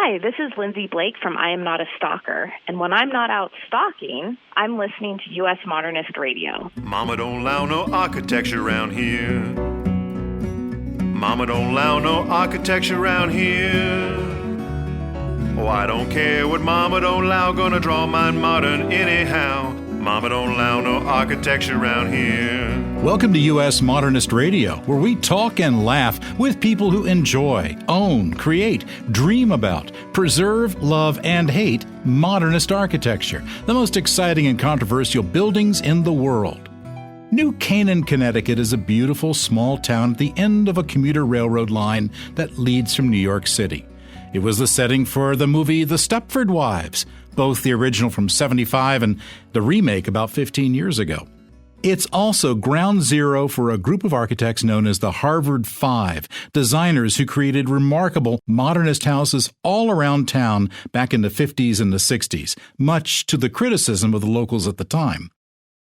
Hi, this is Lindsay Blake from I Am Not a Stalker, and when I'm not out stalking, I'm listening to U.S. Modernist Radio. Mama don't allow no architecture around here. Mama don't allow no architecture around here. Oh, I don't care what Mama don't allow, gonna draw mine modern anyhow. Mama don't allow no architecture around here. Welcome to U.S. Modernist Radio, where we talk and laugh with people who enjoy, own, create, dream about, preserve, love, and hate modernist architecture, the most exciting and controversial buildings in the world. New Canaan, Connecticut is a beautiful small town at the end of a commuter railroad line that leads from New York City. It was the setting for the movie The Stepford Wives, both the original from '75 and the remake about 15 years ago. It's also ground zero for a group of architects known as the Harvard Five, designers who created remarkable modernist houses all around town back in the 50s and the 60s, much to the criticism of the locals at the time.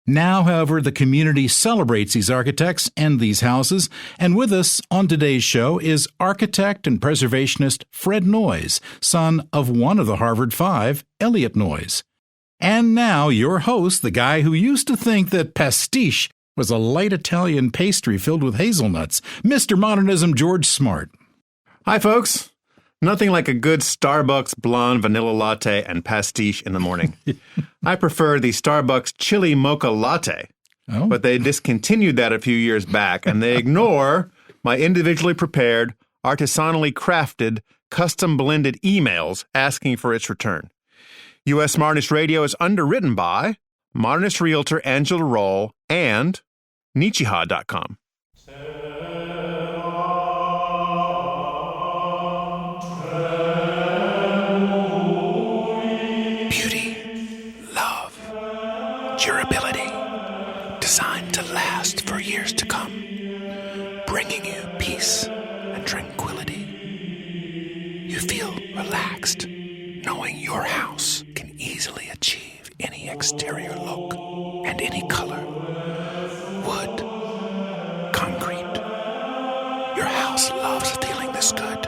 Now, however, the community celebrates these architects and these houses, and with us on today's show is architect and preservationist Fred Noyes, son of one of the Harvard Five, Eliot Noyes. And now your host, the guy who used to think that pastiche was a light Italian pastry filled with hazelnuts, Mr. Modernism George Smart. Hi, folks. Nothing like a good Starbucks blonde vanilla latte and pastiche in the morning. I prefer the Starbucks chili mocha latte, but they discontinued that a few years back, and they ignore my individually prepared, artisanally crafted, custom-blended emails asking for its return. U.S. Modernist Radio is underwritten by Modernist Realtor Angela Roll and Nichiha.com. Durability, designed to last for years to come, bringing you peace and tranquility. You feel relaxed, knowing your house can easily achieve any exterior look and any color. Wood, concrete. Your house loves feeling this good,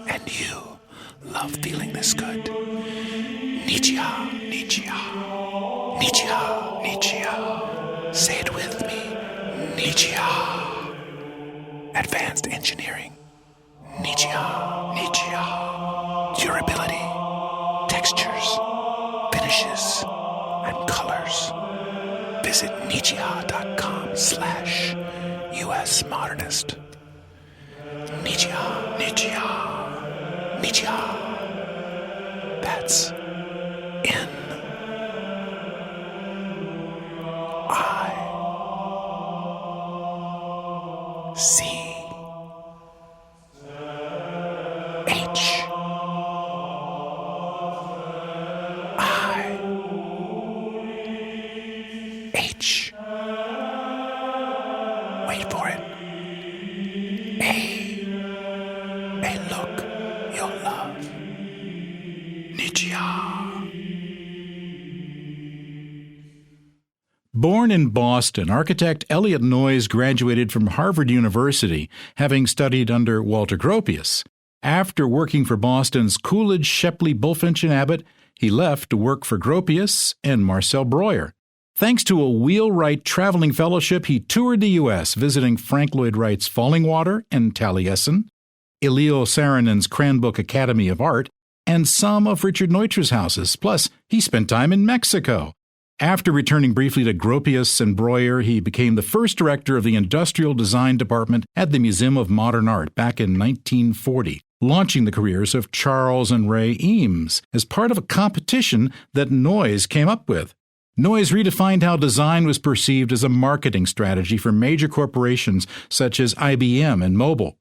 and you love feeling this good. Nichiha, Nichiha. Nichiha, Nichiha. Say it with me. Nichiha. Advanced engineering. Nichiha, Nichiha. Durability, textures, finishes, and colors. Visit Nichiha.com/US Modernist. Nichiha, Nichiha. Nichiha. That's N. C H I H. Wait for it. A look you'll love. Nichiha. Born in Boston, architect Eliot Noyes graduated from Harvard University, having studied under Walter Gropius. After working for Boston's Coolidge, Shepley, Bulfinch, and Abbott, he left to work for Gropius and Marcel Breuer. Thanks to a Wheelwright Traveling Fellowship, he toured the U.S., visiting Frank Lloyd Wright's Fallingwater and Taliesin, Eliel Saarinen's Cranbrook Academy of Art, and some of Richard Neutra's houses. Plus, he spent time in Mexico. After returning briefly to Gropius and Breuer, he became the first director of the Industrial Design Department at the Museum of Modern Art back in 1940, launching the careers of Charles and Ray Eames as part of a competition that Noyes came up with. Noyes redefined how design was perceived as a marketing strategy for major corporations such as IBM and Mobile.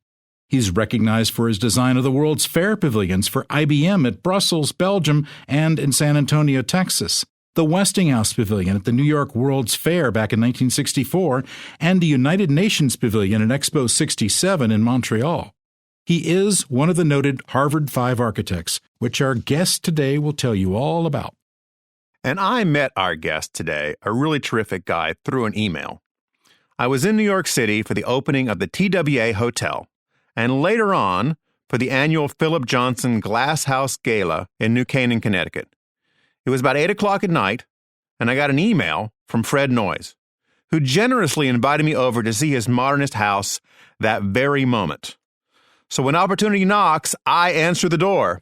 He's recognized for his design of the World's Fair pavilions for IBM at Brussels, Belgium, and in San Antonio, Texas, the Westinghouse Pavilion at the New York World's Fair back in 1964, and the United Nations Pavilion at Expo 67 in Montreal. He is one of the noted Harvard Five architects, which our guest today will tell you all about. And I met our guest today, a really terrific guy, through an email. I was in New York City for the opening of the TWA Hotel, and later on, for the annual Philip Johnson Glass House Gala in New Canaan, Connecticut. It was about 8 o'clock at night, and I got an email from Fred Noyes, who generously invited me over to see his modernist house that very moment. So when opportunity knocks, I answer the door.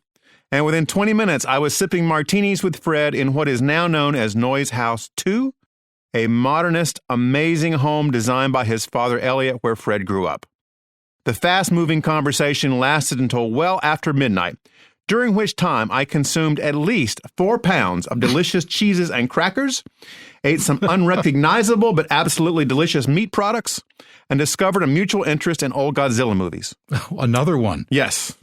And within 20 minutes, I was sipping martinis with Fred in what is now known as Noyes House 2, a modernist, amazing home designed by his father Eliot, where Fred grew up. The fast-moving conversation lasted until well after midnight, during which time I consumed at least 4 pounds of delicious cheeses and crackers, ate some unrecognizable but absolutely delicious meat products, and discovered a mutual interest in old Godzilla movies. Another one. Yes.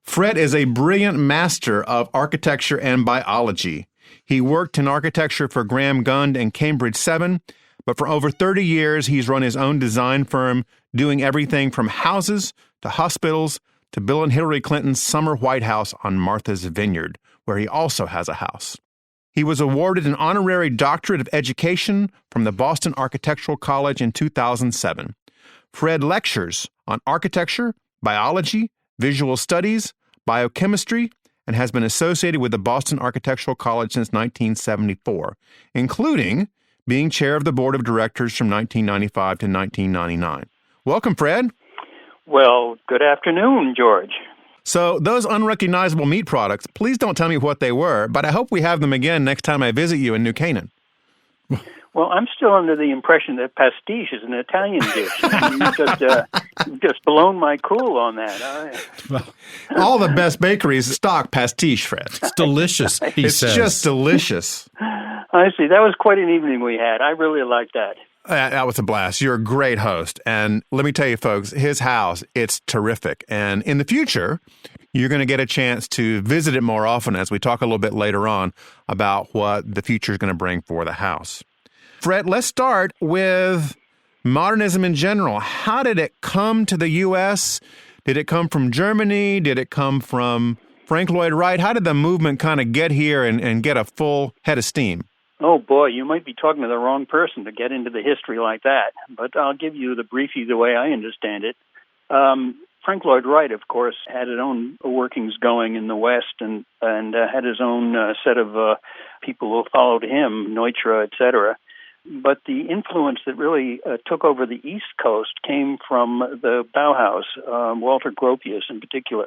Fred is a brilliant master of architecture and biology. He worked in architecture for Graham Gund and Cambridge 7, but for over 30 years, he's run his own design firm, doing everything from houses to hospitals to Bill and Hillary Clinton's summer White House on Martha's Vineyard, where he also has a house. He was awarded an honorary doctorate of education from the Boston Architectural College in 2007. Fred lectures on architecture, biology, visual studies, biochemistry, and has been associated with the Boston Architectural College since 1974, including being chair of the board of directors from 1995 to 1999. Welcome, Fred. Well, good afternoon, George. So those unrecognizable meat products, please don't tell me what they were, but I hope we have them again next time I visit you in New Canaan. Well, I'm still under the impression that pastiche is an Italian dish. You've just blown my cool on that. All the best bakeries stock pastiche, Fred. It's delicious, he says. It's just delicious. I see. That was quite an evening we had. I really liked that. That was a blast. You're a great host. And let me tell you, folks, his house, it's terrific. And in the future, you're going to get a chance to visit it more often as we talk a little bit later on about what the future is going to bring for the house. Fred, let's start with modernism in general. How did it come to the U.S.? Did it come from Germany? Did it come from Frank Lloyd Wright? How did the movement kind of get here and get a full head of steam? Oh, boy, you might be talking to the wrong person to get into the history like that, but I'll give you the briefie the way I understand it. Frank Lloyd Wright, of course, had his own workings going in the West and had his own set of people who followed him, Neutra, etc. But the influence that really took over the East Coast came from the Bauhaus, Walter Gropius in particular.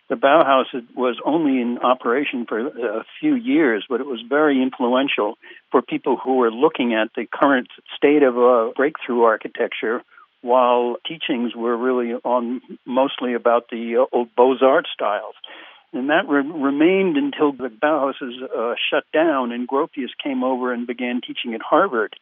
The Bauhaus was only in operation for a few years, but it was very influential for people who were looking at the current state of breakthrough architecture, while teachings were really on mostly about the old Beaux-Arts styles. And that remained until the Bauhauses shut down and Gropius came over and began teaching at Harvard.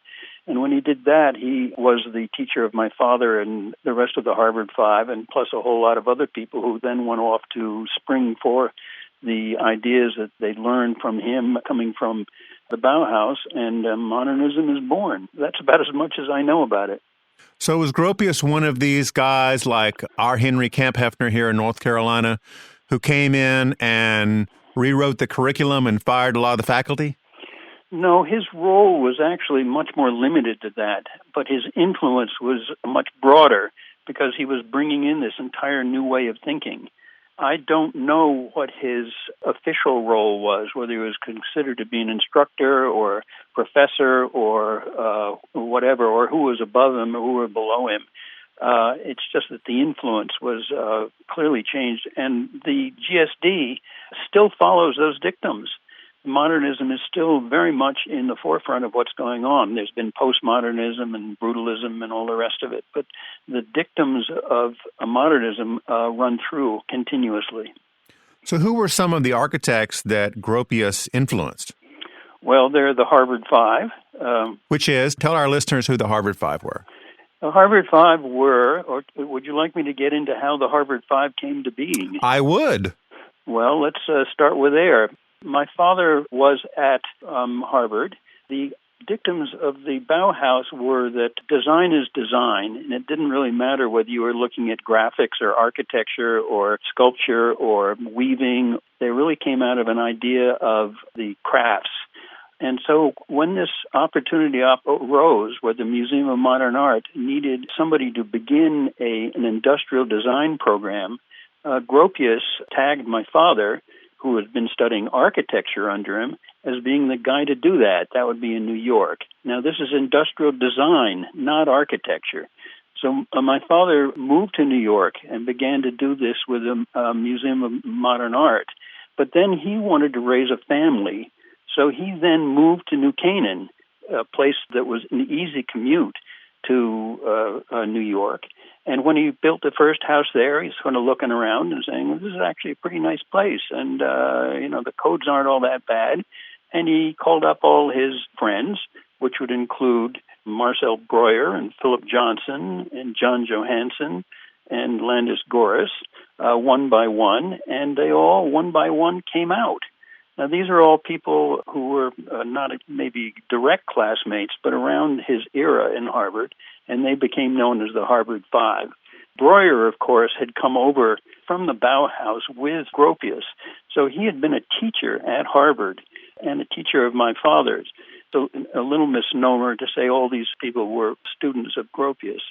And when he did that, he was the teacher of my father and the rest of the Harvard Five, and plus a whole lot of other people who then went off to spring for the ideas that they learned from him coming from the Bauhaus, and modernism is born. That's about as much as I know about it. So was Gropius one of these guys like our Henry Camp Hefner here in North Carolina who came in and rewrote the curriculum and fired a lot of the faculty? No, his role was actually much more limited to that, but his influence was much broader because he was bringing in this entire new way of thinking. I don't know what his official role was, whether he was considered to be an instructor or professor or whatever, or who was above him or who were below him. It's just that the influence was clearly changed, and the GSD still follows those dictums. Modernism is still very much in the forefront of what's going on. There's been postmodernism and brutalism and all the rest of it, but the dictums of modernism run through continuously. So who were some of the architects that Gropius influenced? Well, they're the Harvard Five. Which is, tell our listeners who the Harvard Five were. The Harvard Five were, or would you like me to get into how the Harvard Five came to being? I would. Well, let's start with there. My father was at Harvard. The dictums of the Bauhaus were that design is design, and it didn't really matter whether you were looking at graphics or architecture or sculpture or weaving. They really came out of an idea of the crafts. And so when this opportunity arose, where the Museum of Modern Art needed somebody to begin an industrial design program, Gropius tagged my father, who had been studying architecture under him, as being the guy to do that. That would be in New York. Now, this is industrial design, not architecture. So my father moved to New York and began to do this with a Museum of Modern Art. But then he wanted to raise a family. So he then moved to New Canaan, a place that was an easy commute to New York. And when he built the first house there, he's sort of looking around and saying, well, this is actually a pretty nice place. And, the codes aren't all that bad. And he called up all his friends, which would include Marcel Breuer and Philip Johnson and John Johansen and Landis Gores, one by one. And they all, one by one, came out. Now, these are all people who were not maybe direct classmates, but around his era in Harvard, and they became known as the Harvard Five. Breuer, of course, had come over from the Bauhaus with Gropius, so he had been a teacher at Harvard and a teacher of my father's. So a little misnomer to say all these people were students of Gropius.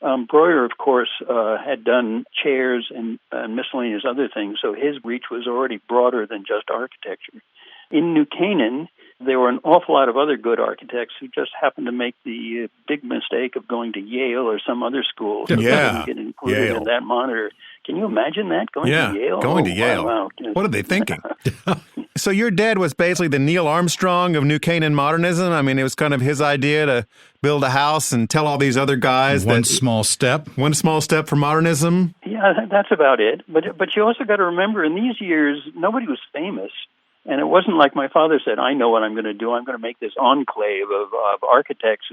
Breuer, of course, had done chairs and miscellaneous other things, so his reach was already broader than just architecture. In New Canaan, there were an awful lot of other good architects who just happened to make the big mistake of going to Yale or some other school. So they didn't get included in that monitor. Can you imagine that, going to Yale? Going to Yale. Wow. What are they thinking? So your dad was basically the Neil Armstrong of New Canaan modernism? I mean, it was kind of his idea to build a house and tell all these other guys One small step for modernism? Yeah, that's about it. But you also got to remember, in these years, nobody was famous. And it wasn't like my father said, I know what I'm going to do. I'm going to make this enclave of architects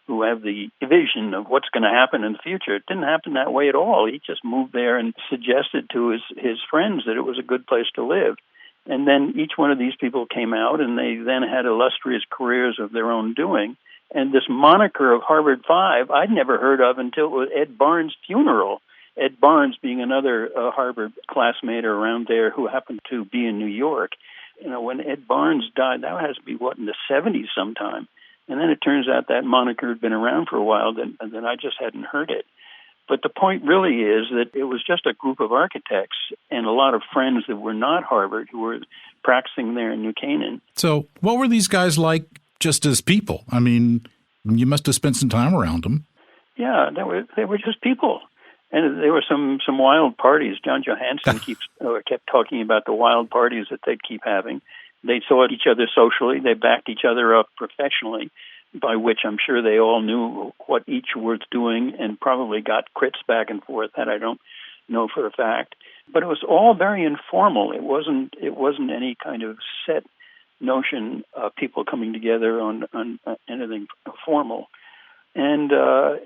who have the vision of what's going to happen in the future. It didn't happen that way at all. He just moved there and suggested to his friends that it was a good place to live. And then each one of these people came out, and they then had illustrious careers of their own doing. And this moniker of Harvard Five, I'd never heard of until it was Ed Barnes' funeral. Ed Barnes being another Harvard classmate around there who happened to be in New York. When Ed Barnes died, that has to be, in the 70s sometime. And then it turns out that moniker had been around for a while, and then I just hadn't heard it. But the point really is that it was just a group of architects and a lot of friends that were not Harvard who were practicing there in New Canaan. So what were these guys like just as people? I mean, you must have spent some time around them. Yeah, they were just people. And there were some wild parties. John Johansen kept talking about the wild parties that they'd keep having. They saw each other socially. They backed each other up professionally, by which I'm sure they all knew what each was doing and probably got crits back and forth. That I don't know for a fact. But it was all very informal. It wasn't any kind of set notion of people coming together on anything formal. And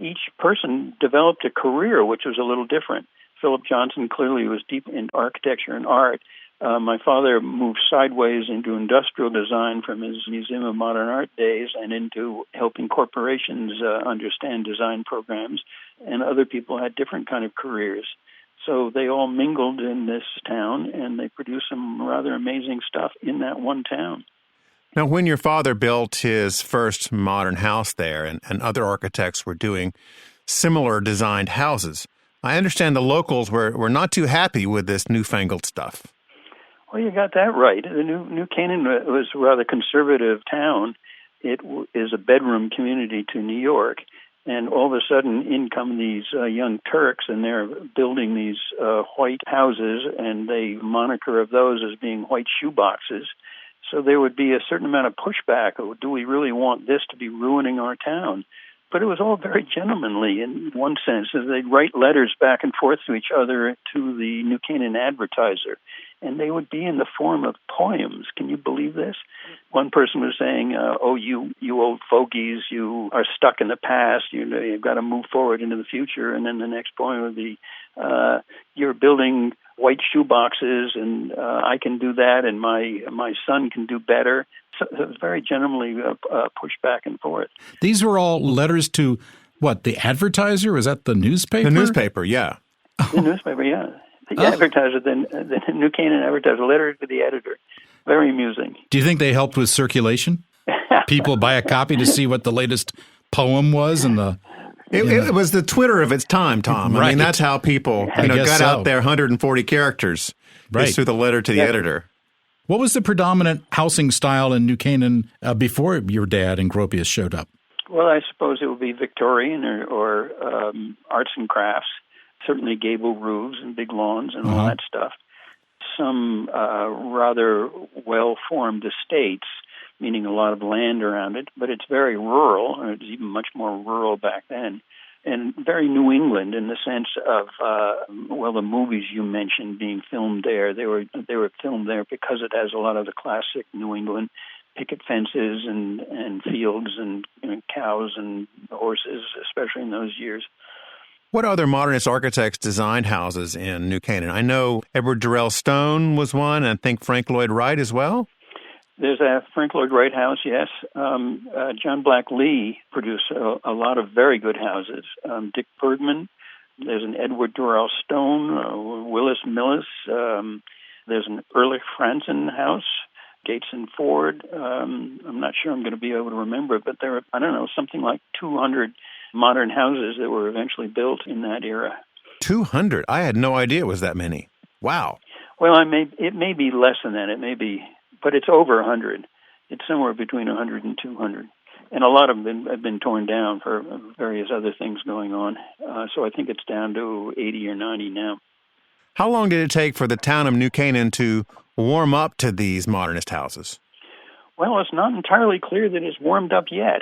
each person developed a career, which was a little different. Philip Johnson clearly was deep in architecture and art. My father moved sideways into industrial design from his Museum of Modern Art days and into helping corporations understand design programs. And other people had different kind of careers. So they all mingled in this town, and they produced some rather amazing stuff in that one town. Now, when your father built his first modern house there and other architects were doing similar designed houses, I understand the locals were not too happy with this newfangled stuff. Well, you got that right. The New Canaan was a rather conservative town. It is a bedroom community to New York. And all of a sudden, in come these young Turks, and they're building these white houses, and the moniker of those as being white shoeboxes. So there would be a certain amount of pushback. Do we really want this to be ruining our town? But it was all very gentlemanly in one sense. They'd write letters back and forth to each other to the New Canaan Advertiser, and they would be in the form of poems. Can you believe this? One person was saying, you old fogies, you are stuck in the past, you've got to move forward into the future. And then the next poem would be, you're building white shoeboxes, and I can do that, and my son can do better. So it was very gentlemanly pushed back and forth. These were all letters to, what, the Advertiser? Was that the newspaper? The newspaper, yeah. The newspaper, yeah. The Advertiser, the New Canaan Advertiser, letter to the editor. Very amusing. Do you think they helped with circulation? People buy a copy to see what the latest poem was in the It was the Twitter of its time, Tom. Right. I mean, that's how people got out their 140 characters just through the letter to the editor. What was the predominant housing style in New Canaan before your dad and Gropius showed up? Well, I suppose it would be Victorian or arts and crafts, certainly gable roofs and big lawns and all that stuff. Some rather well-formed estates, meaning a lot of land around it, but it's very rural, and it's even much more rural back then, and very New England in the sense of, the movies you mentioned being filmed there, they were filmed there because it has a lot of the classic New England picket fences and fields and cows and horses, especially in those years. What other modernist architects designed houses in New Canaan? I know Edward Durrell Stone was one, and I think Frank Lloyd Wright as well. There's a Frank Lloyd Wright house, yes. John Black Lee produced a lot of very good houses. Dick Bergman, there's an Edward Durrell Stone, Willis Millis, there's an Early Franzen house, Gates and Ford. I'm not sure I'm going to be able to remember it, but there are, something like 200 modern houses that were eventually built in that era. 200? I had no idea it was that many. Wow. Well, it may be less than that. It may be, but it's over 100. It's somewhere between 100 and 200. And a lot of them have been torn down for various other things going on. So I think it's down to 80 or 90 now. How long did it take for the town of New Canaan to warm up to these modernist houses? Well, it's not entirely clear that it's warmed up yet.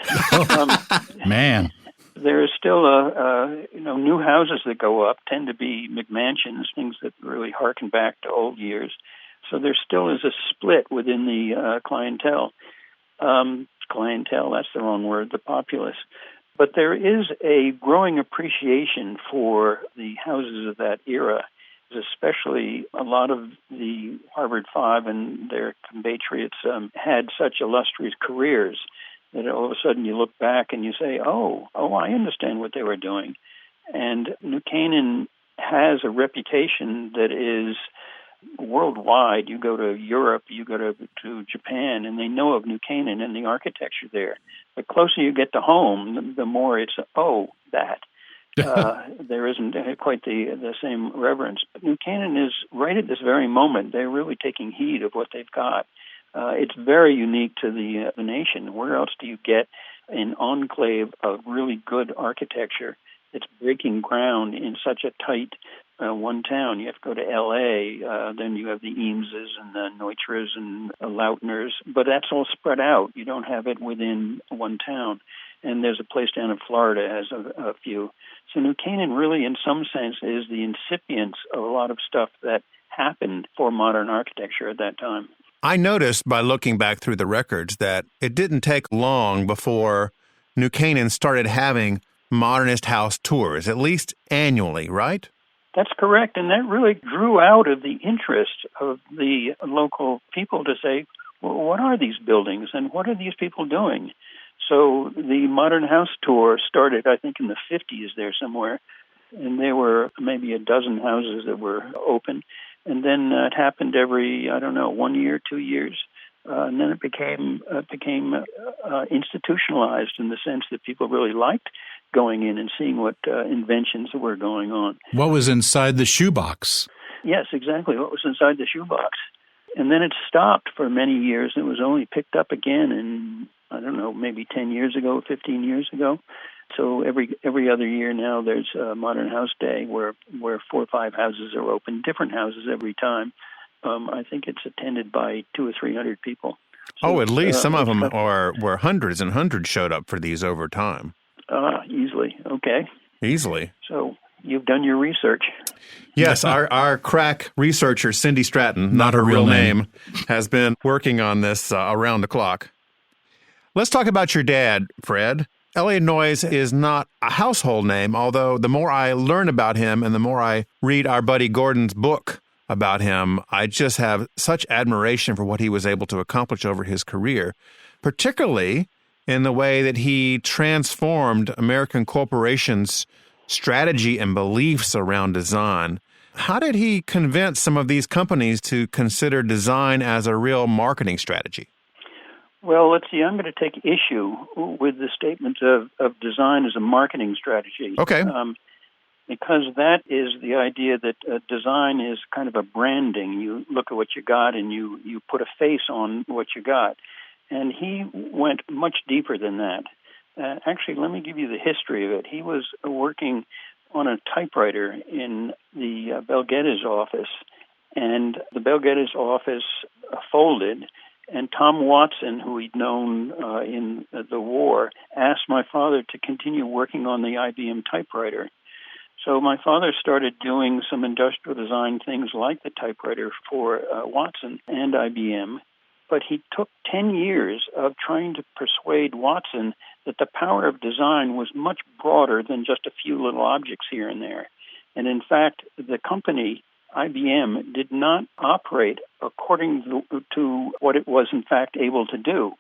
Man. There is still new houses that go up, tend to be McMansions, things that really harken back to old years. So there still is a split within the clientele. Clientele, that's the wrong word, the populace. But there is a growing appreciation for the houses of that era, especially a lot of the Harvard Five and their compatriots had such illustrious careers that all of a sudden you look back and you say, oh, I understand what they were doing. And New Canaan has a reputation that is worldwide. You go to Europe, you go to Japan, and they know of New Canaan and the architecture there. The closer you get to home, the more it's, that. There isn't quite the same reverence. But New Canaan is, right at this very moment, they're really taking heed of what they've got. It's very unique to the nation. Where else do you get an enclave of really good architecture that's breaking ground in such a tight one town? You have to go to L.A., then you have the Eameses and the Neutras and the Lautners, but that's all spread out. You don't have it within one town. And there's a place down in Florida that has a few. So New Canaan really, in some sense, is the incipients of a lot of stuff that happened for modern architecture at that time. I noticed by looking back through the records that it didn't take long before New Canaan started having modernist house tours, at least annually, right? That's correct, and that really grew out of the interest of the local people to say, well, what are these buildings and what are these people doing? So the modern house tour started, I think, in the 50s there somewhere, and there were maybe a dozen houses that were open. And then it happened every, 1 year, 2 years. And then it became institutionalized in the sense that people really liked going in and seeing what inventions were going on. What was inside the shoebox? Yes, exactly. What was inside the shoebox. And then it stopped for many years. And it was only picked up again in, maybe 10 years ago, 15 years ago. So every other year now there's a Modern House Day where 4 or 5 houses are open, different houses every time. I think it's attended by 200 or 300 people. So at least some of them were hundreds and hundreds showed up for these over time. Easily. Okay. Easily. So you've done your research. Yes, our crack researcher, Cindy Stratton, not her real name, has been working on this around the clock. Let's talk about your dad, Fred. Eliot Noyes is not a household name, although the more I learn about him and the more I read our buddy Gordon's book about him, I just have such admiration for what he was able to accomplish over his career, particularly in the way that he transformed American corporations' strategy and beliefs around design. How did he convince some of these companies to consider design as a real marketing strategy? Well, let's see, I'm going to take issue with the statement of design as a marketing strategy. Okay. Because that is the idea that design is kind of a branding. You look at what you got and you put a face on what you got. And he went much deeper than that. Actually, let me give you the history of it. He was working on a typewriter in the Belgette's office, and the Belgette's office folded, and Tom Watson, who he'd known in the war, asked my father to continue working on the IBM typewriter. So my father started doing some industrial design things like the typewriter for Watson and IBM, but he took 10 years of trying to persuade Watson that the power of design was much broader than just a few little objects here and there. And in fact, the company, IBM, did not operate according to what it was in fact able to do.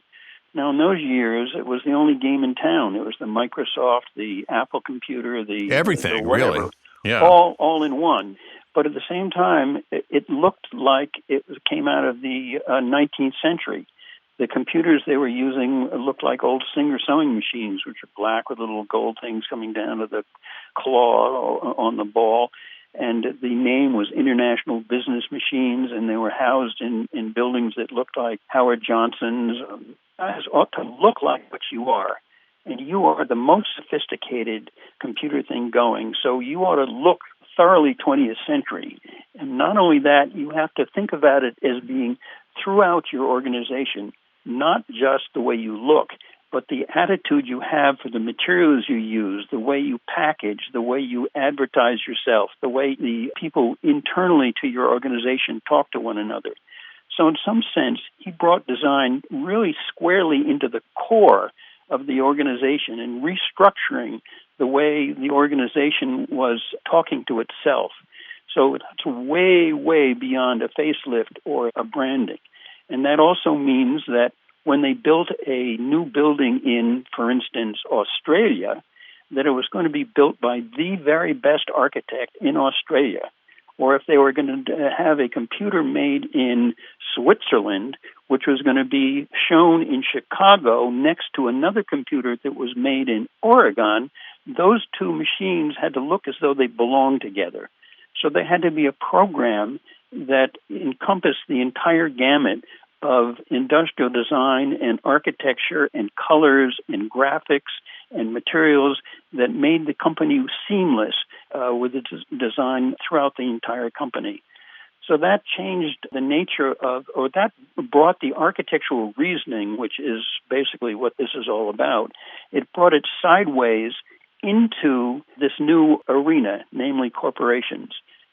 Now, in those years, it was the only game in town. It was the Microsoft, the Apple computer, everything, the whatever, really. Yeah. All in one. But at the same time, it looked like it came out of the 19th century. The computers they were using looked like old Singer sewing machines, which are black with little gold things coming down to the claw on the ball. And the name was International Business Machines, and they were housed in buildings that looked like Howard Johnson's. Guys ought to look like what you are. And you are the most sophisticated computer thing going, so you ought to look thoroughly 20th century. And not only that, you have to think about it as being throughout your organization, not just the way you look, but the attitude you have for the materials you use, the way you package, the way you advertise yourself, the way the people internally to your organization talk to one another. So in some sense, he brought design really squarely into the core of the organization and restructuring the way the organization was talking to itself. So it's way, way beyond a facelift or a branding. And that also means that when they built a new building in, for instance, Australia, that it was going to be built by the very best architect in Australia. Or if they were going to have a computer made in Switzerland, which was going to be shown in Chicago next to another computer that was made in Oregon, those two machines had to look as though they belonged together. So there had to be a program that encompassed the entire gamut of industrial design and architecture and colors and graphics and materials that made the company seamless with its design throughout the entire company. So that changed the nature of, or that brought the architectural reasoning, which is basically what this is all about. It brought it sideways into this new arena, namely corporations.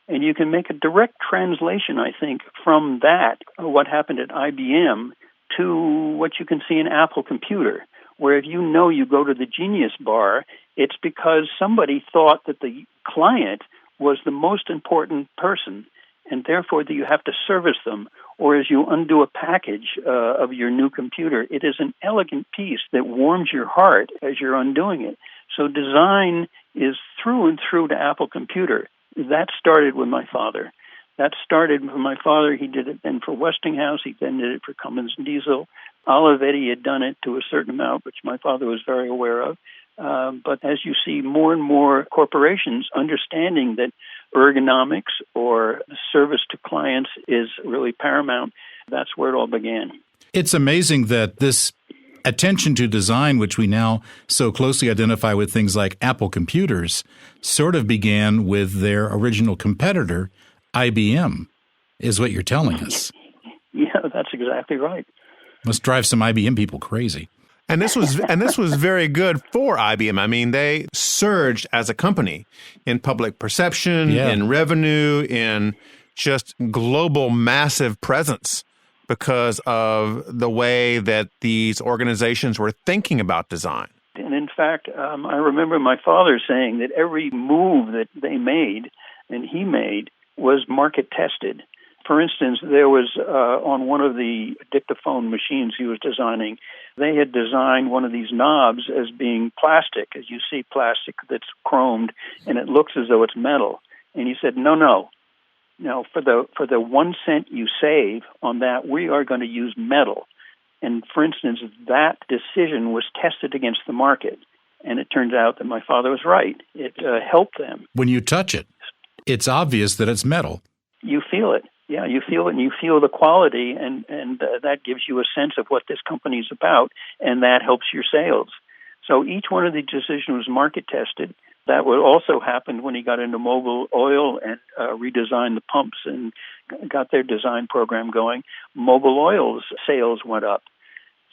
And you can make a direct translation, I think, from that, what happened at IBM, to what you can see in Apple Computer, where if you go to the Genius Bar, it's because somebody thought that the client was the most important person, and therefore that you have to service them. Or as you undo a package of your new computer, it is an elegant piece that warms your heart as you're undoing it. So design is through and through to Apple Computer. That started with my father. He did it then for Westinghouse. He then did it for Cummins and Diesel. Olivetti had done it to a certain amount, which my father was very aware of. But as you see more and more corporations understanding that ergonomics or service to clients is really paramount, that's where it all began. It's amazing that this attention to design, which we now so closely identify with things like Apple computers, sort of began with their original competitor, IBM, is what you're telling us. Yeah, that's exactly right. Must drive some IBM people crazy. And this was very good for IBM. I mean, they surged as a company in public perception, in revenue, in just global massive presence because of the way that these organizations were thinking about design. And in fact, I remember my father saying that every move that they made and he made was market tested. For instance, there was on one of the dictaphone machines he was designing, they had designed one of these knobs as being plastic, as you see plastic that's chromed, and it looks as though it's metal. And he said, no, for the 1 cent you save on that, we are going to use metal. And for instance, that decision was tested against the market. And it turns out that my father was right. It helped them. When you touch it, it's obvious that it's metal. You feel it. Yeah, you feel it, and you feel the quality, and that gives you a sense of what this company is about, and that helps your sales. So each one of the decisions was market tested. That would also happen when he got into Mobil Oil and redesigned the pumps and got their design program going. Mobil Oil's sales went up.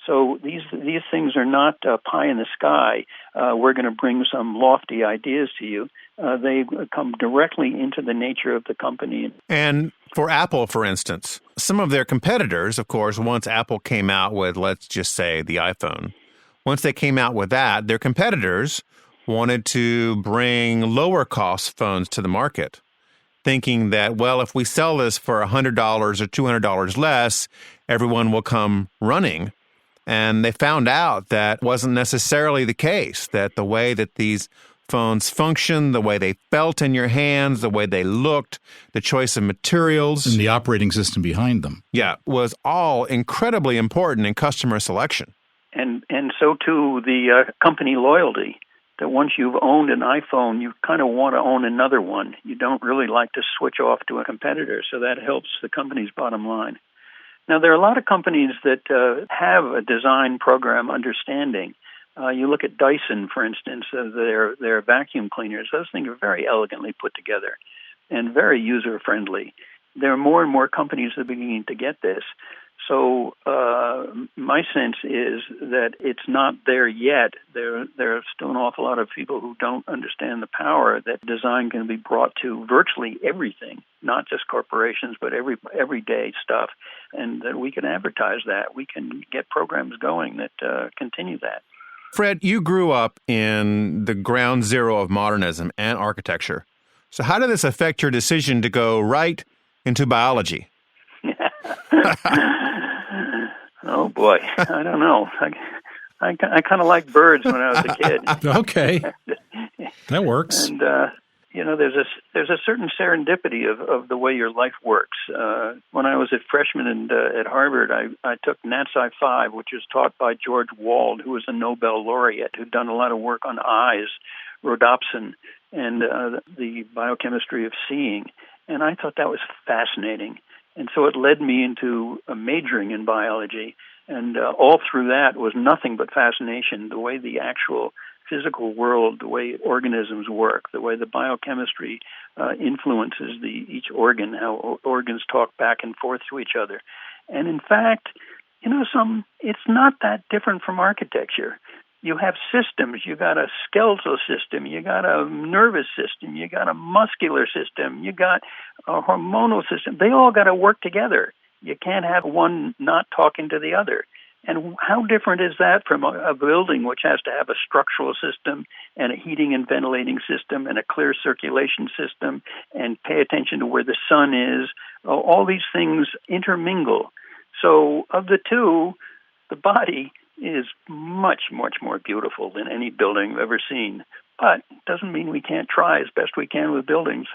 So these things are not pie in the sky. We're going to bring some lofty ideas to you. They come directly into the nature of the company. And for Apple, for instance, some of their competitors, of course, once Apple came out with, let's just say, the iPhone, once they came out with that, their competitors wanted to bring lower-cost phones to the market, thinking that, well, if we sell this for $100 or $200 less, everyone will come running. And they found out that wasn't necessarily the case, that the way that these phones functioned, the way they felt in your hands, the way they looked, the choice of materials. And the operating system behind them. Yeah, was all incredibly important in customer selection. And so, too, the company loyalty, that once you've owned an iPhone, you kind of want to own another one. You don't really like to switch off to a competitor, so that helps the company's bottom line. Now, there are a lot of companies that have a design program understanding. You look at Dyson, for instance, their vacuum cleaners. Those things are very elegantly put together and very user-friendly. There are more and more companies that are beginning to get this. So my sense is that it's not there yet. There are still an awful lot of people who don't understand the power that design can be brought to virtually everything, not just corporations, but everyday stuff, and that we can advertise that. We can get programs going that continue that. Fred, you grew up in the ground zero of modernism and architecture. So how did this affect your decision to go right into biology? Oh, boy. I don't know. I kind of liked birds when I was a kid. Okay. That works. And, there's a certain serendipity of the way your life works. When I was a freshman at Harvard, I took Nat Sci 5, which was taught by George Wald, who was a Nobel laureate, who'd done a lot of work on eyes, rhodopsin, and the biochemistry of seeing. And I thought that was fascinating. And so it led me into majoring in biology. And all through that was nothing but fascination, the way the actual physical world, the way organisms work, the way the biochemistry influences each organ, how organs talk back and forth to each other. And in fact, it's not that different from architecture. You have systems. You got a skeletal system. You got a nervous system. You got a muscular system. You got a hormonal system. They all got to work together. You can't have one not talking to the other. And how different is that from a building which has to have a structural system and a heating and ventilating system and a clear circulation system and pay attention to where the sun is? All these things intermingle. So of the two, the body is much, much more beautiful than any building I've ever seen. But it doesn't mean we can't try as best we can with buildings.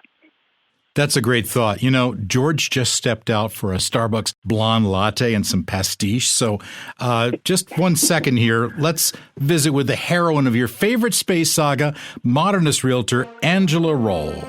That's a great thought. George just stepped out for a Starbucks blonde latte and some pastiche. So just 1 second here. Let's visit with the heroine of your favorite space saga, modernist realtor Angela Roll.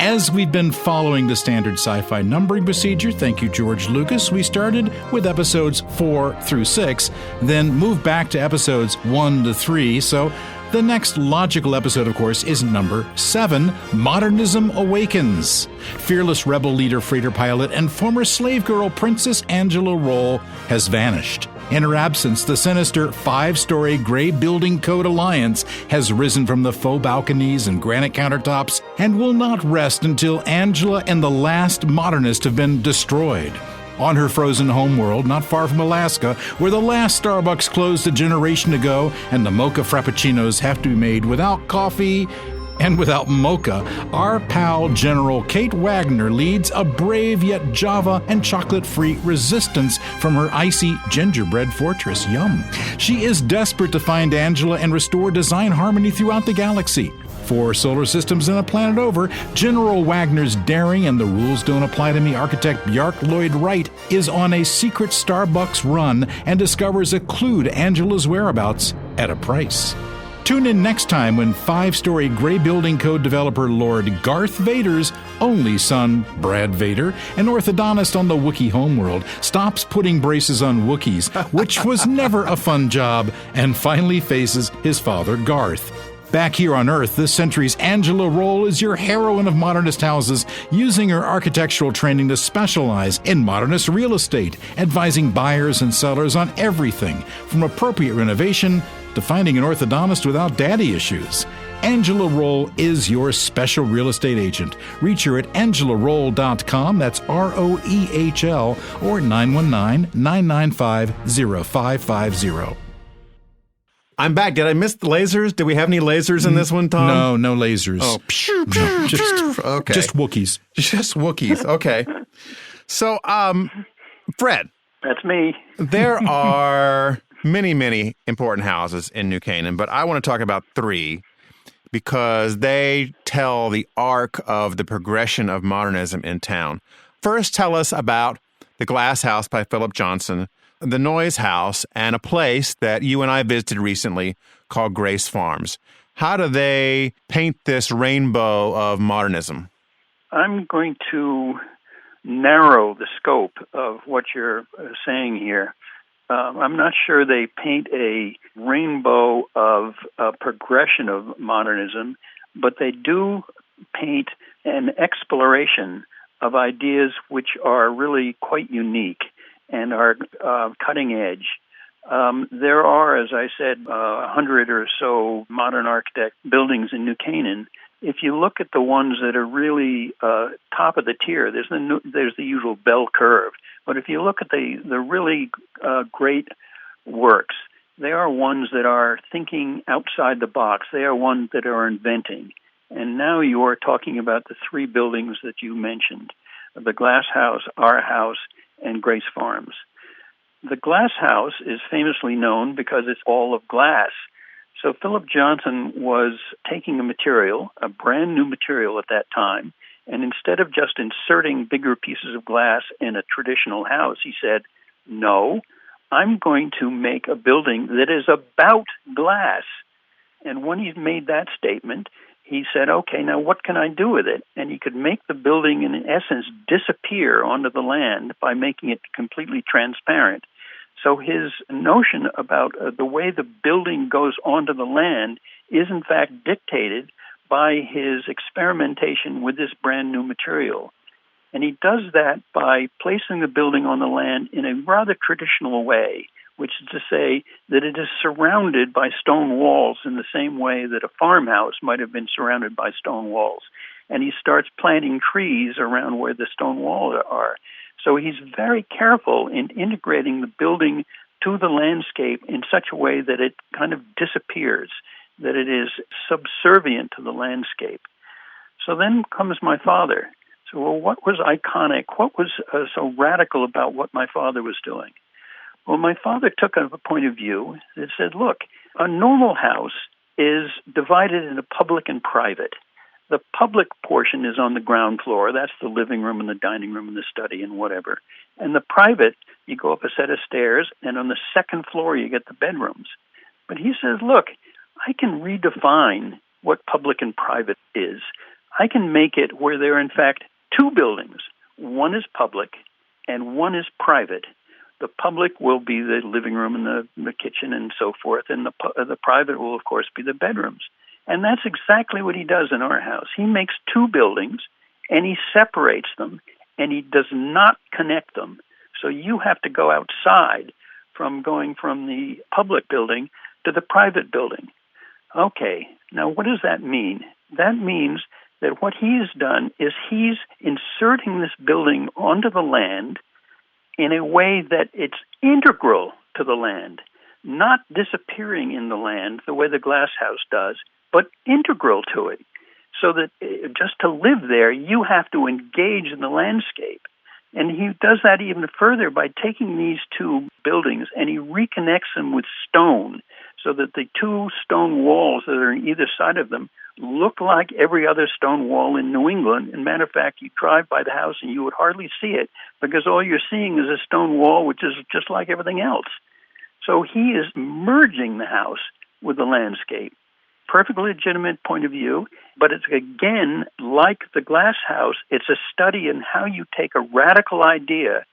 As we've been following the standard sci-fi numbering procedure, thank you, George Lucas, we started with episodes 4 through 6, then moved back to episodes 1 to 3. So the next logical episode, of course, is number 7, Modernism Awakens. Fearless rebel leader, freighter pilot, and former slave girl Princess Angela Roll has vanished. In her absence, the sinister 5-story gray building code alliance has risen from the faux balconies and granite countertops and will not rest until Angela and the last modernist have been destroyed. On her frozen homeworld, not far from Alaska, where the last Starbucks closed a generation ago and the mocha frappuccinos have to be made without coffee and without mocha, our pal General Kate Wagner leads a brave yet Java and chocolate-free resistance from her icy gingerbread fortress. Yum. She is desperate to find Angela and restore design harmony throughout the galaxy. 4 solar systems and a planet over, General Wagner's daring and the rules don't apply to me architect Lloyd Wright is on a secret Starbucks run and discovers a clue to Angela's whereabouts at a price. Tune in next time when 5-story gray building code developer Lord Garth Vader's only son, Brad Vader, an orthodontist on the Wookiee homeworld, stops putting braces on Wookiees, which was never a fun job, and finally faces his father, Garth. Back here on Earth, this century's Angela Roll is your heroine of modernist houses, using her architectural training to specialize in modernist real estate, advising buyers and sellers on everything from appropriate renovation to finding an orthodontist without daddy issues. Angela Roll is your special real estate agent. Reach her at angelaroll.com, that's ROEHL, or 919-995-0550. I'm back. Did I miss the lasers? Do we have any lasers in this one, Tom? No lasers. Oh, okay. Just Wookiees. Just Wookiees. Okay. So, Fred. That's me. There are many, many important houses in New Canaan, but I want to talk about 3 because they tell the arc of the progression of modernism in town. First, tell us about the Glass House by Philip Johnson, the Noyes House, and a place that you and I visited recently called Grace Farms. How do they paint this rainbow of modernism? I'm going to narrow the scope of what you're saying here. I'm not sure they paint a rainbow of progression of modernism, but they do paint an exploration of ideas which are really quite unique and are cutting edge. There are, as I said, 100 or so modern architect buildings in New Canaan. If you look at the ones that are really top of the tier, there's the usual bell curve. But if you look at the really great works, they are ones that are thinking outside the box. They are ones that are inventing. And now you are talking about the 3 buildings that you mentioned, the Glass House, our house, and Grace Farms. The Glass House is famously known because it's all of glass. So Philip Johnson was taking a material, a brand new material at that time, and instead of just inserting bigger pieces of glass in a traditional house, he said, no, I'm going to make a building that is about glass. And when he made that statement, he said, okay, now what can I do with it? And he could make the building, in essence, disappear onto the land by making it completely transparent. So his notion about the way the building goes onto the land is, in fact, dictated by his experimentation with this brand new material. And he does that by placing the building on the land in a rather traditional way, which is to say that it is surrounded by stone walls in the same way that a farmhouse might have been surrounded by stone walls. And he starts planting trees around where the stone walls are. So he's very careful in integrating the building to the landscape in such a way that it kind of disappears, that it is subservient to the landscape. So then comes my father. So, well, what was iconic? What was so radical about what my father was doing? Well, my father took a point of view that said, look, a normal house is divided into public and private. The public portion is on the ground floor. That's the living room and the dining room and the study and whatever. And the private, you go up a set of stairs, and on the second floor you get the bedrooms. But he says, look, I can redefine what public and private is. I can make it where there are, in fact, 2 buildings. One is public and one is private. The public will be the living room and the kitchen and so forth, and the private will, of course, be the bedrooms. And that's exactly what he does in our house. He makes 2 buildings, and he separates them, and he does not connect them. So you have to go outside from going from the public building to the private building. Okay, now what does that mean? That means that what he has done is he's inserting this building onto the land in a way that it's integral to the land, not disappearing in the land the way the Glass House does, but integral to it, so that just to live there, you have to engage in the landscape. And he does that even further by taking these 2 buildings and he reconnects them with stone, so that the 2 stone walls that are on either side of them look like every other stone wall in New England. As a matter of fact, you drive by the house and you would hardly see it because all you're seeing is a stone wall, which is just like everything else. So he is merging the house with the landscape. Perfectly legitimate point of view, but it's, again, like the glass house, it's a study in how you take a radical idea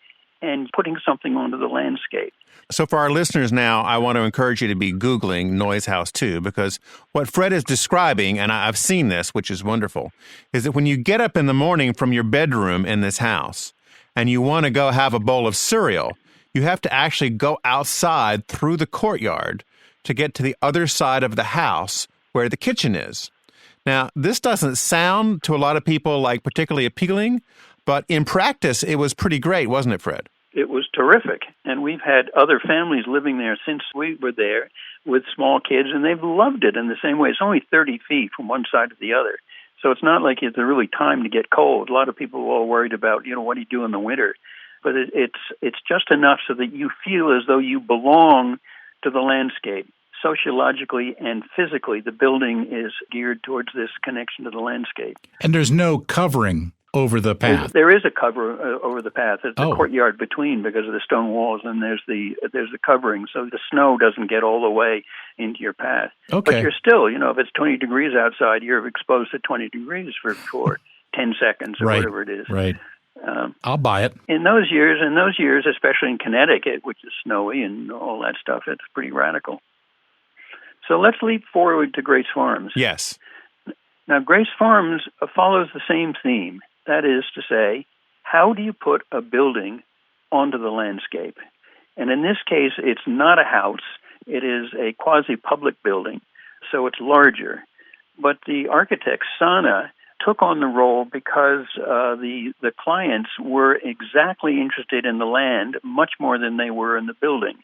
and putting something onto the landscape. So for our listeners now, I want to encourage you to be Googling Noyes House too, because what Fred is describing, and I've seen this, which is wonderful, is that when you get up in the morning from your bedroom in this house and you want to go have a bowl of cereal, you have to actually go outside through the courtyard to get to the other side of the house where the kitchen is. Now, this doesn't sound to a lot of people like particularly appealing, but in practice, it was pretty great, wasn't it, Fred? It was terrific. And we've had other families living there since we were there with small kids, and they've loved it in the same way. It's only 30 feet from one side to the other. So it's not like it's really time to get cold. A lot of people are all worried about, what do you do in the winter? But it's just enough so that you feel as though you belong to the landscape. Sociologically and physically, the building is geared towards this connection to the landscape. And there's no covering over the path. There is a cover over the path. There's the courtyard between because of the stone walls, and there's the covering, so the snow doesn't get all the way into your path. Okay. But you're still, if it's 20 degrees outside, you're exposed to 20 degrees for 10 seconds or whatever it is. Right. I'll buy it. In those years, especially in Connecticut, which is snowy and all that stuff, it's pretty radical. So let's leap forward to Grace Farms. Yes. Now, Grace Farms follows the same theme. That is to say, how do you put a building onto the landscape? And in this case, it's not a house. It is a quasi-public building, so it's larger. But the architect, Sana, took on the role because the clients were exactly interested in the land much more than they were in the building.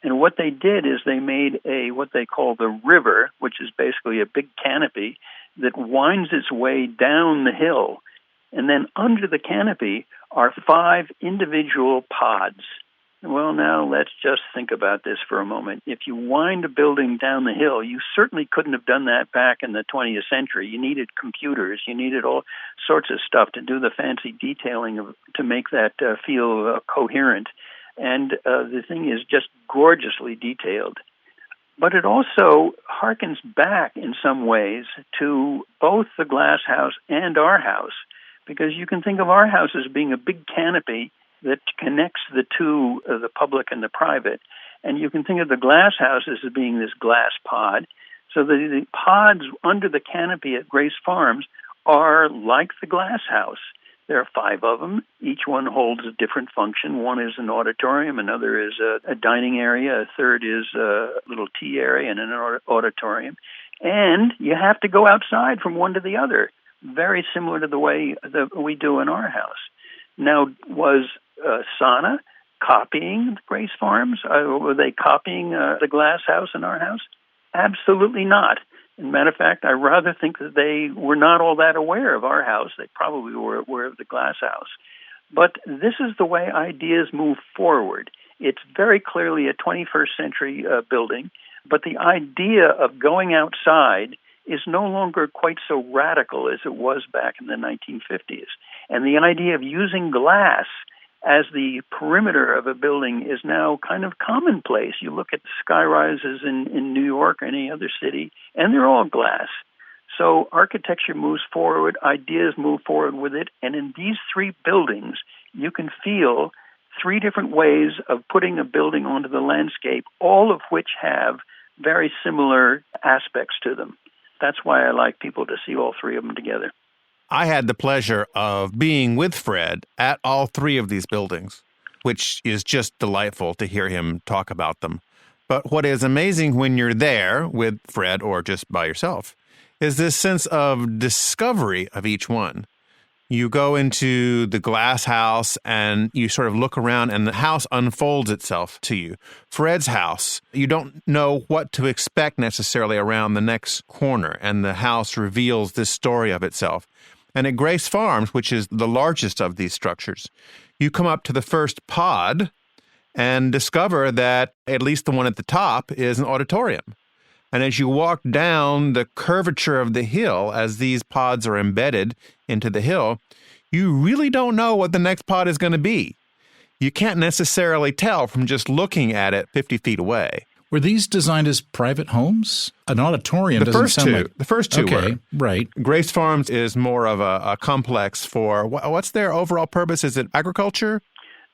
And what they did is they made what they call the river, which is basically a big canopy that winds its way down the hill. And then under the canopy are 5 individual pods. Well, now let's just think about this for a moment. If you wind a building down the hill, you certainly couldn't have done that back in the 20th century. You needed computers. You needed all sorts of stuff to do the fancy detailing to make that feel coherent. And the thing is just gorgeously detailed. But it also harkens back in some ways to both the glass house and our house, because you can think of our house as being a big canopy that connects the two, the public and the private. And you can think of the glass house as being this glass pod. So the pods under the canopy at Grace Farms are like the glass house. There are 5 of them. Each one holds a different function. One is an auditorium, another is a dining area, a third is a little tea area and an auditorium. And you have to go outside from one to the other, very similar to the way that we do in our house. Now, was Sana copying Grace Farms? Were they copying the glass house in our house? Absolutely not. As a matter of fact, I rather think that they were not all that aware of our house. They probably were aware of the glass house. But this is the way ideas move forward. It's very clearly a 21st century building, but the idea of going outside is no longer quite so radical as it was back in the 1950s. And the idea of using glass as the perimeter of a building is now kind of commonplace. You look at the sky rises in New York or any other city, and they're all glass. So architecture moves forward, ideas move forward with it, and in these 3 buildings, you can feel 3 different ways of putting a building onto the landscape, all of which have very similar aspects to them. That's why I like people to see all 3 of them together. I had the pleasure of being with Fred at all 3 of these buildings, which is just delightful to hear him talk about them. But what is amazing when you're there with Fred or just by yourself is this sense of discovery of each one. You go into the glass house and you sort of look around and the house unfolds itself to you. Fred's house, you don't know what to expect necessarily around the next corner, and the house reveals this story of itself. And at Grace Farms, which is the largest of these structures, you come up to the first pod and discover that at least the one at the top is an auditorium. And as you walk down the curvature of the hill, as these pods are embedded into the hill, you really don't know what the next pod is going to be. You can't necessarily tell from just looking at it 50 feet away. Were these designed as private homes? An auditorium doesn't sound like... The first two were. Right. Grace Farms is more of a complex for... What's their overall purpose? Is it agriculture?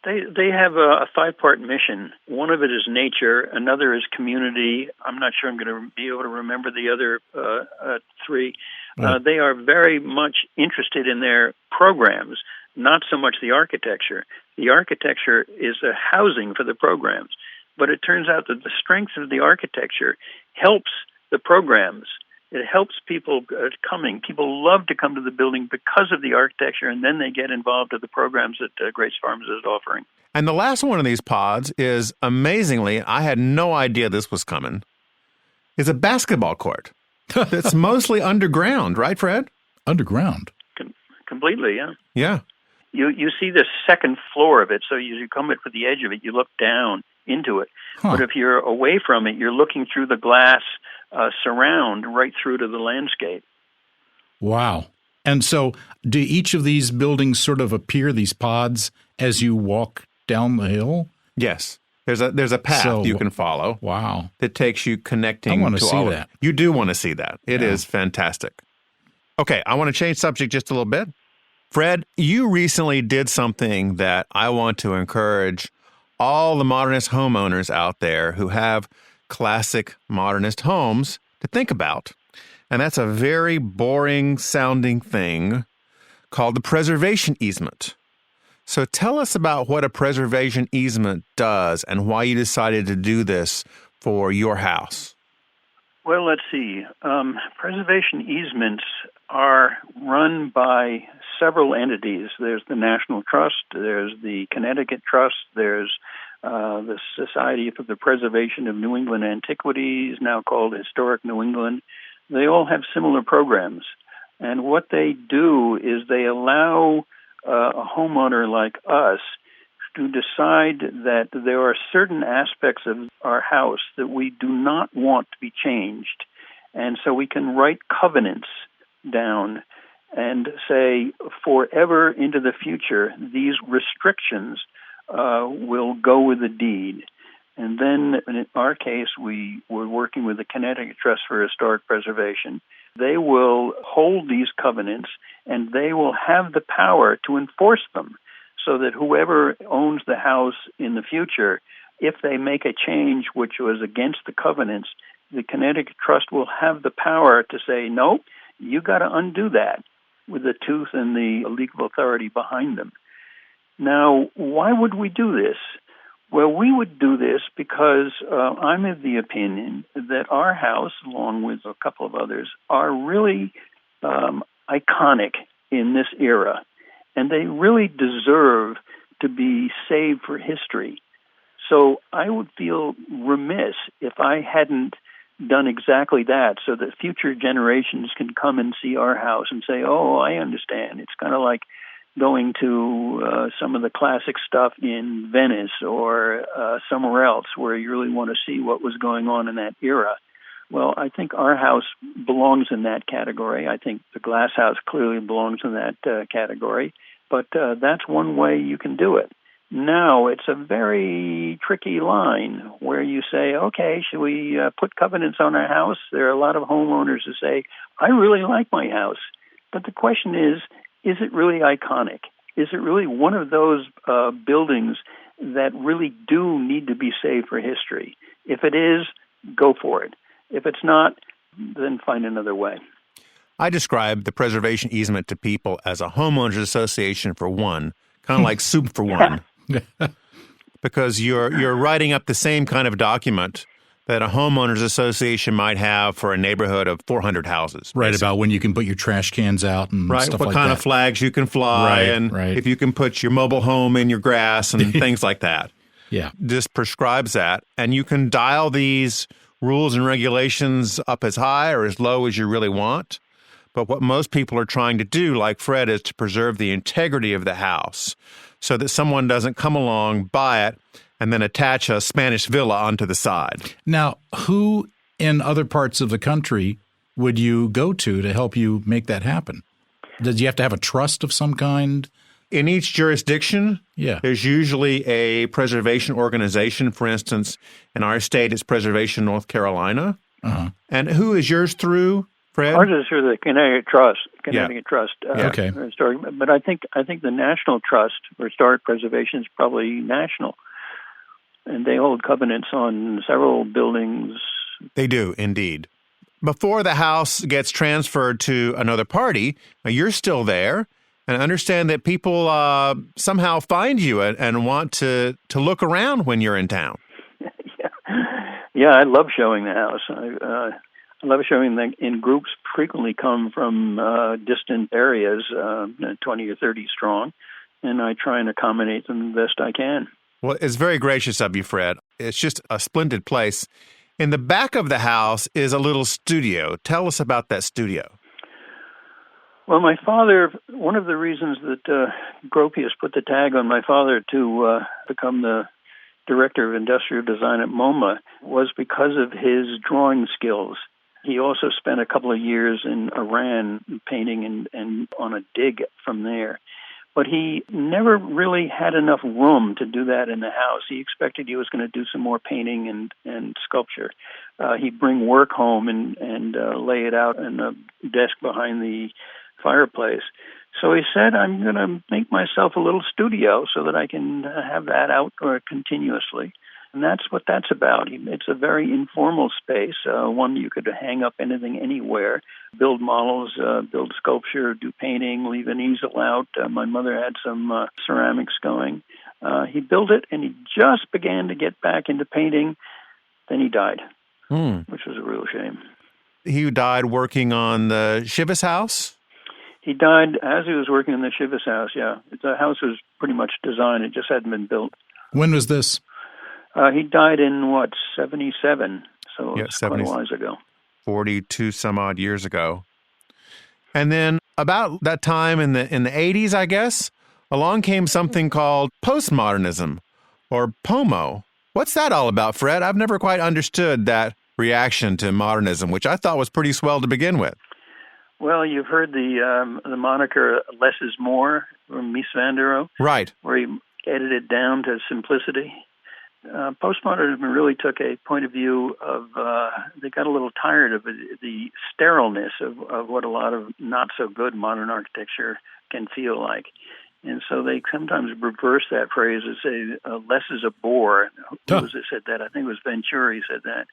They have a five-part mission. One of it is nature. Another is community. I'm not sure I'm going to be able to remember the other three. Right. They are very much interested in their programs, not so much the architecture. The architecture is a housing for the programs. But it turns out that the strength of the architecture helps the programs. It helps people coming. People love to come to the building because of the architecture, and then they get involved with the programs that Grace Farms is offering. And the last one of these pods is, amazingly, I had no idea this was coming, is a basketball court. It's mostly underground, right, Fred? Underground? Completely, yeah. Yeah. You see the second floor of it, so as you come up to the edge of it, you look down into it. But if you're away from it, you're looking through the glass surround right through to the landscape. Wow. And so do each of these buildings sort of appear, these pods, as you walk down the hill? Yes. There's a path you can follow. Wow. That takes you connecting to all I want to see that. You do want to see that. It is fantastic. Okay, I want to change subject just a little bit. Fred, you recently did something that I want to encourage all the modernist homeowners out there who have classic modernist homes to think about. And that's a very boring sounding thing called the preservation easement. So tell us about what a preservation easement does and why you decided to do this for your house. Well, let's see. Preservation easements are run by several entities. There's the National Trust, there's the Connecticut Trust, there's the Society for the Preservation of New England Antiquities, now called Historic New England. They all have similar programs. And what they do is they allow a homeowner like us to decide that there are certain aspects of our house that we do not want to be changed. And so we can write covenants down and say forever into the future, these restrictions will go with the deed. And then in our case, we were working with the Connecticut Trust for Historic Preservation. They will hold these covenants and they will have the power to enforce them so that whoever owns the house in the future, if they make a change which was against the covenants, the Connecticut Trust will have the power to say, no, you got to undo that with the tooth and the legal authority behind them. Now, why would we do this? Well, we would do this because I'm of the opinion that our house, along with a couple of others, are really iconic in this era, and they really deserve to be saved for history. So I would feel remiss if I hadn't done exactly that so that future generations can come and see our house and say, oh, I understand. It's kind of like going to some of the classic stuff in Venice or somewhere else where you really want to see what was going on in that era. Well, I think our house belongs in that category. I think the glass house clearly belongs in that category. But that's one way you can do it. Now, it's a very tricky line where you say, okay, should we put covenants on our house? There are a lot of homeowners who say, I really like my house. But the question is it really iconic? Is it really one of those buildings that really do need to be saved for history? If it is, go for it. If it's not, then find another way. I describe the preservation easement to people as a homeowners association for one, kind of like soup for one. Because you're writing up the same kind of document that a homeowners association might have for a neighborhood of 400 houses. Right, basically. About when you can put your trash cans out and stuff like that. What kind of flags you can fly, and if you can put your mobile home in your grass and things like that. Yeah. This prescribes that, and you can dial these rules and regulations up as high or as low as you really want. But what most people are trying to do, like Fred, is to preserve the integrity of the house so that someone doesn't come along, buy it, and then attach a Spanish villa onto the side. Now, who in other parts of the country would you go to help you make that happen? Does you have to have a trust of some kind? In each jurisdiction, Yeah. there's usually a preservation organization. For instance, in our state, it's Preservation North Carolina. Uh-huh. And who is yours through, Fred? Ours is through the Connecticut Trust. Okay. But I think the National Trust for Historic Preservation is probably national, and they hold covenants on several buildings. They do, indeed. Before the house gets transferred to another party, you're still there, and I understand that people somehow find you and want to look around when you're in town. Yeah, I love showing the house. I love showing that in groups frequently come from distant areas, 20 or 30 strong, and I try and accommodate them the best I can. Well, it's very gracious of you, Fred. It's just a splendid place. In the back of the house is a little studio. Tell us about that studio. Well, my father, one of the reasons that Gropius put the tag on my father to become the director of industrial design at MoMA was because of his drawing skills. He also spent a couple of years in Iran painting and on a dig from there. But he never really had enough room to do that in the house. He expected he was going to do some more painting and sculpture. He'd bring work home and lay it out in a desk behind the fireplace. So he said, I'm going to make myself a little studio so that I can have that out continuously. And that's what that's about. It's a very informal space, one you could hang up anything anywhere, build models, build sculpture, do painting, leave an easel out. My mother had some ceramics going. He built it, and he just began to get back into painting. Then he died, which was a real shame. He died working on the Chivas house? He died as he was working in the Chivas house, yeah. The house was pretty much designed. It just hadn't been built. When was this? He died in, 77, so yeah, it's quite a while ago. 42 some odd years ago. And then about that time in the 80s, I guess, along came something called postmodernism, or POMO. What's that all about, Fred? I've never quite understood that reaction to modernism, which I thought was pretty swell to begin with. Well, you've heard the moniker "less is more" from Mies van der Rohe, right? Where he edited down to simplicity. Postmodernism really took a point of view of they got a little tired of the sterileness of what a lot of not so good modern architecture can feel like, and so they sometimes reverse that phrase and say "less is a bore." Who was it said that? I think it was Venturi said that.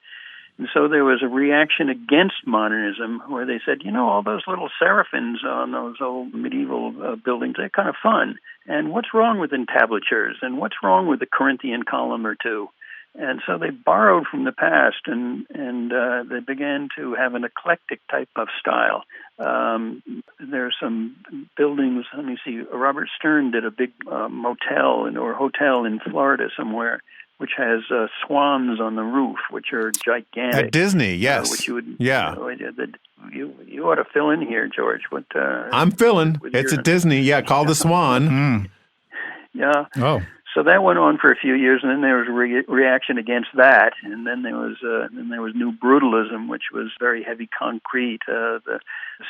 And so there was a reaction against modernism where they said, all those little seraphims on those old medieval buildings, they're kind of fun. And what's wrong with entablatures? And what's wrong with the Corinthian column or two? And so they borrowed from the past and they began to have an eclectic type of style. There are some buildings, let me see, Robert Stern did a big motel or hotel in Florida somewhere, which has swans on the roof, which are gigantic. At Disney, yes. Which you would, yeah. You ought to fill in here, George. What? I'm filling. It's at Disney, yeah, called the Swan. Yeah. Oh. So that went on for a few years, and then there was a reaction against that, and then there was New Brutalism, which was very heavy concrete. The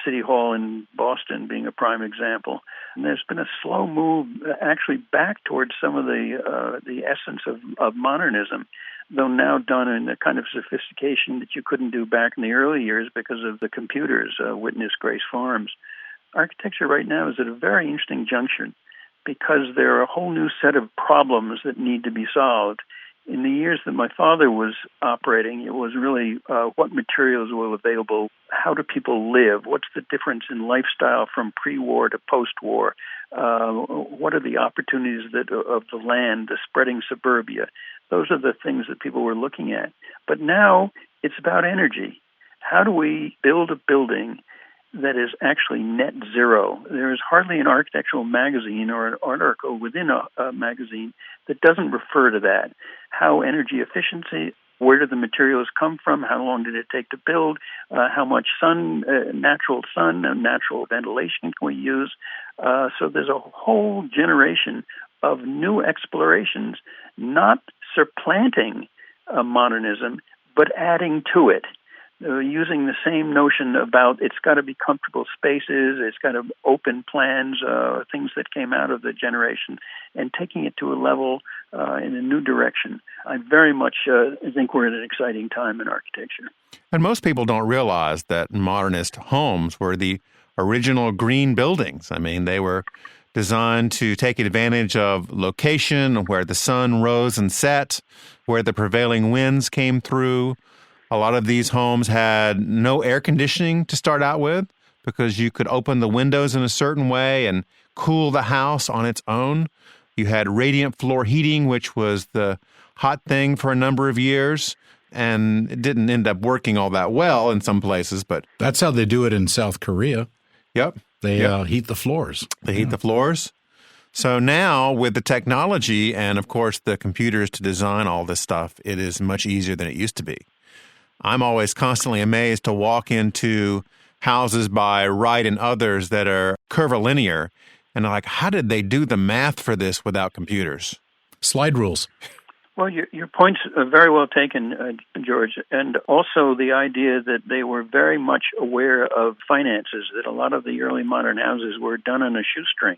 City Hall in Boston being a prime example. And there's been a slow move, actually, back towards some of the essence of modernism, though now done in a kind of sophistication that you couldn't do back in the early years because of the computers. Witness Grace Farms. Architecture right now is at a very interesting junction, because there are a whole new set of problems that need to be solved. In the years that my father was operating, it was really what materials were available, how do people live, what's the difference in lifestyle from pre-war to post-war, what are the opportunities of the land, the spreading suburbia. Those are the things that people were looking at. But now it's about energy. How do we build a building that is actually net zero? There is hardly an architectural magazine or an article within a magazine that doesn't refer to that. How energy efficiency, where do the materials come from, how long did it take to build, how much natural sun and natural ventilation can we use. So there's a whole generation of new explorations, not supplanting modernism, but adding to it. using the same notion about it's got to be comfortable spaces, it's got to open plans, things that came out of the generation, and taking it to a level in a new direction. I very much think we're at an exciting time in architecture. And most people don't realize that modernist homes were the original green buildings. I mean, they were designed to take advantage of location, where the sun rose and set, where the prevailing winds came through. A lot of these homes had no air conditioning to start out with because you could open the windows in a certain way and cool the house on its own. You had radiant floor heating, which was the hot thing for a number of years, and it didn't end up working all that well in some places. But that's how they do it in South Korea. Yep. They heat the floors. They heat the floors. So now with the technology and, of course, the computers to design all this stuff, it is much easier than it used to be. I'm always constantly amazed to walk into houses by Wright and others that are curvilinear, and I'm like, how did they do the math for this without computers? Slide rules. Well, your point's very well taken, George, and also the idea that they were very much aware of finances, that a lot of the early modern houses were done on a shoestring.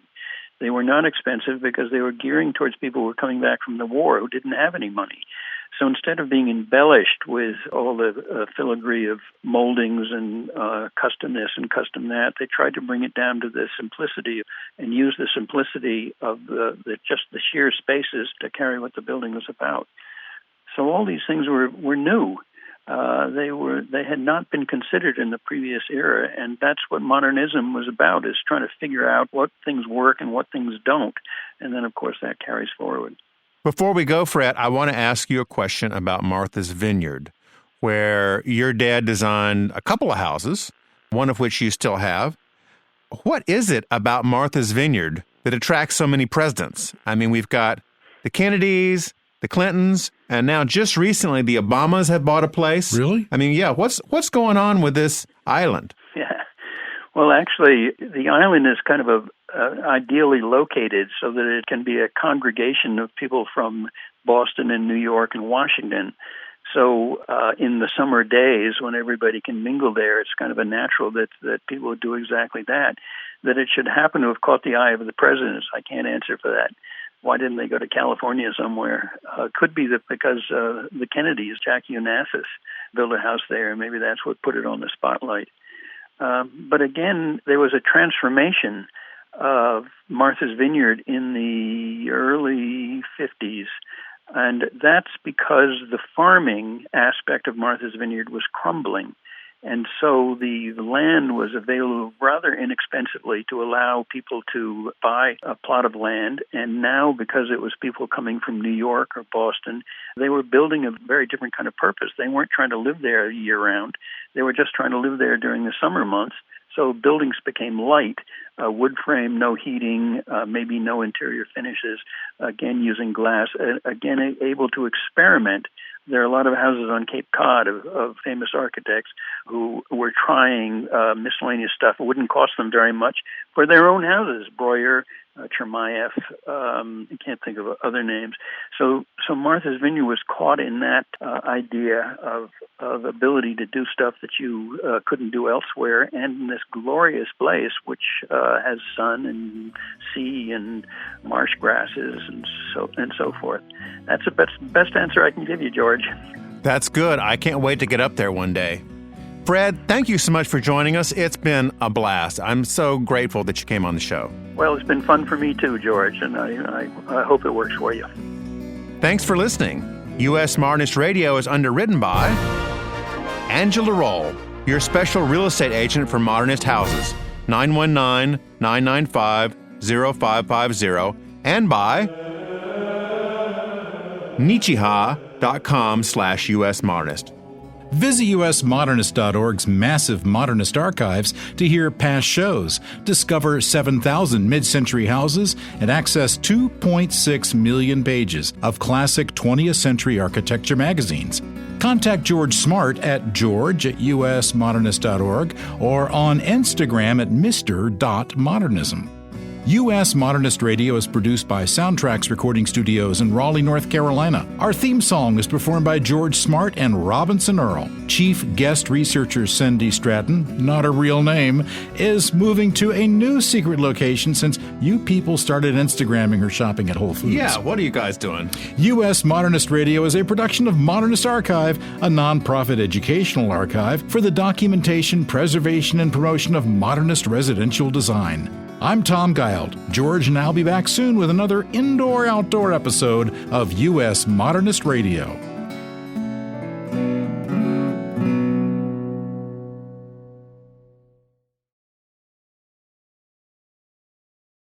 They were not expensive because they were gearing towards people who were coming back from the war who didn't have any money. So instead of being embellished with all the filigree of moldings and custom this and custom that, they tried to bring it down to the simplicity and use the simplicity of just the sheer spaces to carry what the building was about. So all these things were new. They had not been considered in the previous era, and that's what modernism was about, is trying to figure out what things work and what things don't. And then, of course, that carries forward. Before we go, Fred, I want to ask you a question about Martha's Vineyard, where your dad designed a couple of houses, one of which you still have. What is it about Martha's Vineyard that attracts so many presidents? I mean, we've got the Kennedys, the Clintons, and now just recently the Obamas have bought a place. Really? I mean, yeah, what's going on with this island? Yeah. Well, actually, the island is kind of ideally located so that it can be a congregation of people from Boston and New York and Washington. So in the summer days when everybody can mingle there, it's kind of a natural that people would do exactly that. That it should happen to have caught the eye of the presidents, I can't answer for that. Why didn't they go to California somewhere? Could be that because the Kennedys, Jackie Onassis, built a house there, and maybe that's what put it on the spotlight. But again, there was a transformation of Martha's Vineyard in the early 50s, and that's because the farming aspect of Martha's Vineyard was crumbling. And so the land was available rather inexpensively to allow people to buy a plot of land. And now, because it was people coming from New York or Boston, they were building a very different kind of purpose. They weren't trying to live there year-round. They were just trying to live there during the summer months. So buildings became light, wood frame, no heating, maybe no interior finishes, again using glass, again able to experiment. There are a lot of houses on Cape Cod of famous architects who were trying miscellaneous stuff. It wouldn't cost them very much for their own houses. Breuer, Chermayeff, I can't think of other names. So Martha's Vineyard was caught in that idea of ability to do stuff that you couldn't do elsewhere, and in this glorious place which has sun and sea and marsh grasses and so forth. That's the best answer I can give you, George. That's good. I can't wait to get up there one day. Fred, thank you so much for joining us. It's been a blast. I'm so grateful that you came on the show. Well, it's been fun for me too, George, and I hope it works for you. Thanks for listening. U.S. Modernist Radio is underwritten by Angela Roll, your special real estate agent for Modernist houses, 919-995-0550, and by Nichiha.com/US Modernist. Visit usmodernist.org's massive modernist archives to hear past shows, discover 7,000 mid-century houses, and access 2.6 million pages of classic 20th century architecture magazines. Contact George Smart at george@usmodernist.org or on Instagram at mr.modernism. U.S. Modernist Radio is produced by Soundtracks Recording Studios in Raleigh, North Carolina. Our theme song is performed by George Smart and Robinson Earl. Chief guest researcher Cindy Stratton, not a real name, is moving to a new secret location since you people started Instagramming her shopping at Whole Foods. Yeah, what are you guys doing? U.S. Modernist Radio is a production of Modernist Archive, a nonprofit educational archive for the documentation, preservation, and promotion of modernist residential design. I'm Tom Guild. George and I'll be back soon with another indoor-outdoor episode of U.S. Modernist Radio.